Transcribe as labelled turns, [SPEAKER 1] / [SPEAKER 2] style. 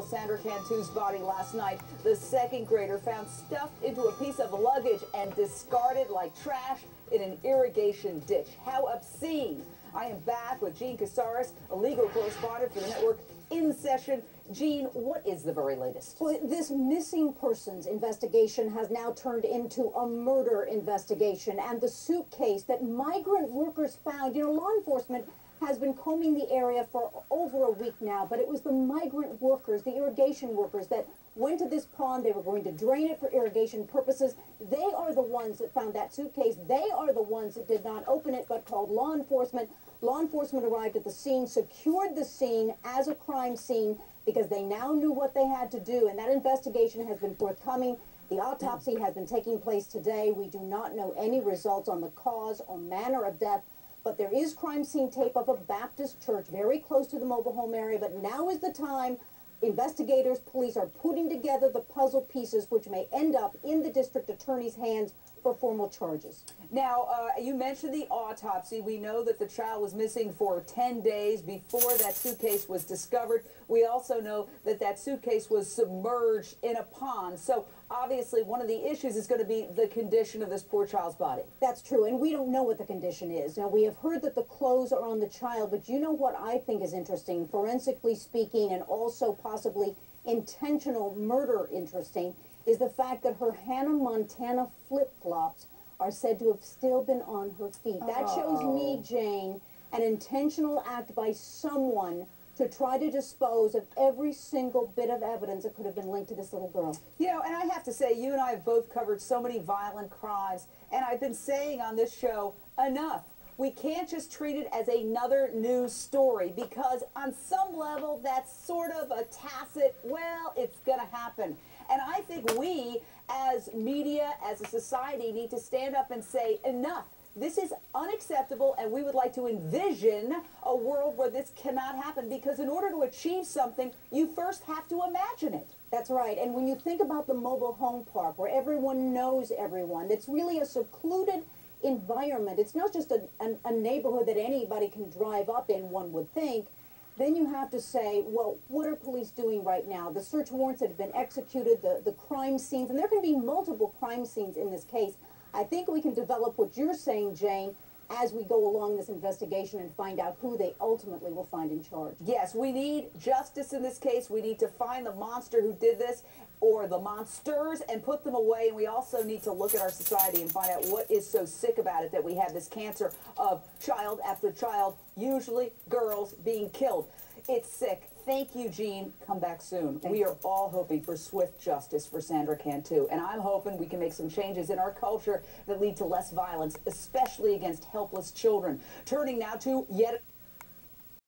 [SPEAKER 1] Sandra Cantu's body last night. The second grader found stuffed into a piece of luggage and discarded like trash in an irrigation ditch. How obscene. I am back with Jean Casarez, a legal correspondent for the network In Session. Jean, what is the very latest?
[SPEAKER 2] Well, this missing persons investigation has now turned into a murder investigation, and the suitcase that migrant workers found, law enforcement has been combing the area for over a week now, but it was the migrant workers, the irrigation workers, that went to this pond. They were going to drain it for irrigation purposes. They are the ones that found that suitcase. They are the ones that did not open it, but called law enforcement. Law enforcement arrived at the scene, secured the scene as a crime scene, because they now knew what they had to do, and that investigation has been forthcoming. The autopsy has been taking place today. We do not know any results on the cause or manner of death, but there is crime scene tape of a Baptist church very close to the mobile home area. But now is the time. Investigators, police are putting together the puzzle pieces, which may end up in the district attorney's hands for formal charges.
[SPEAKER 1] Now, you mentioned the autopsy. We know that the child was missing for 10 days before that suitcase was discovered. We also know that that suitcase was submerged in a pond. So obviously one of the issues is going to be the condition of this poor child's body.
[SPEAKER 2] That's true, and we don't know what the condition is. Now, we have heard that the clothes are on the child, but you know what I think is interesting, forensically speaking, and also possibly intentional murder interesting, is the fact that her Hannah Montana flip-flops are said to have still been on her feet. That shows me, Jane, an intentional act by someone to try to dispose of every single bit of evidence that could have been linked to this little girl.
[SPEAKER 1] And I have to say, you and I have both covered so many violent crimes, and I've been saying on this show, enough. We can't just treat it as another news story, because on some level that's sort of a tacit, well, it's going to happen. And I think we, as media, as a society, need to stand up and say, enough. This is unacceptable, and we would like to envision a world where this cannot happen, because in order to achieve something, you first have to imagine it.
[SPEAKER 2] That's right. And when you think about the mobile home park, where everyone knows everyone, it's really a secluded environment. It's not just a neighborhood that anybody can drive up in, one would think. Then you have to say, well, what are police doing right now? The search warrants that have been executed, the crime scenes, and there can be multiple crime scenes in this case. I think we can develop what you're saying, Jane, as we go along this investigation and find out who they ultimately will find in charge.
[SPEAKER 1] Yes, we need justice in this case. We need to find the monster who did this, or the monsters, and put them away. And we also need to look at our society and find out what is so sick about it that we have this cancer of child after child, usually girls, being killed. It's sick. Thank you, Jean. Come back soon. We are all hoping for swift justice for Sandra Cantu, and I'm hoping we can make some changes in our culture that lead to less violence, especially against helpless children. Turning now to yet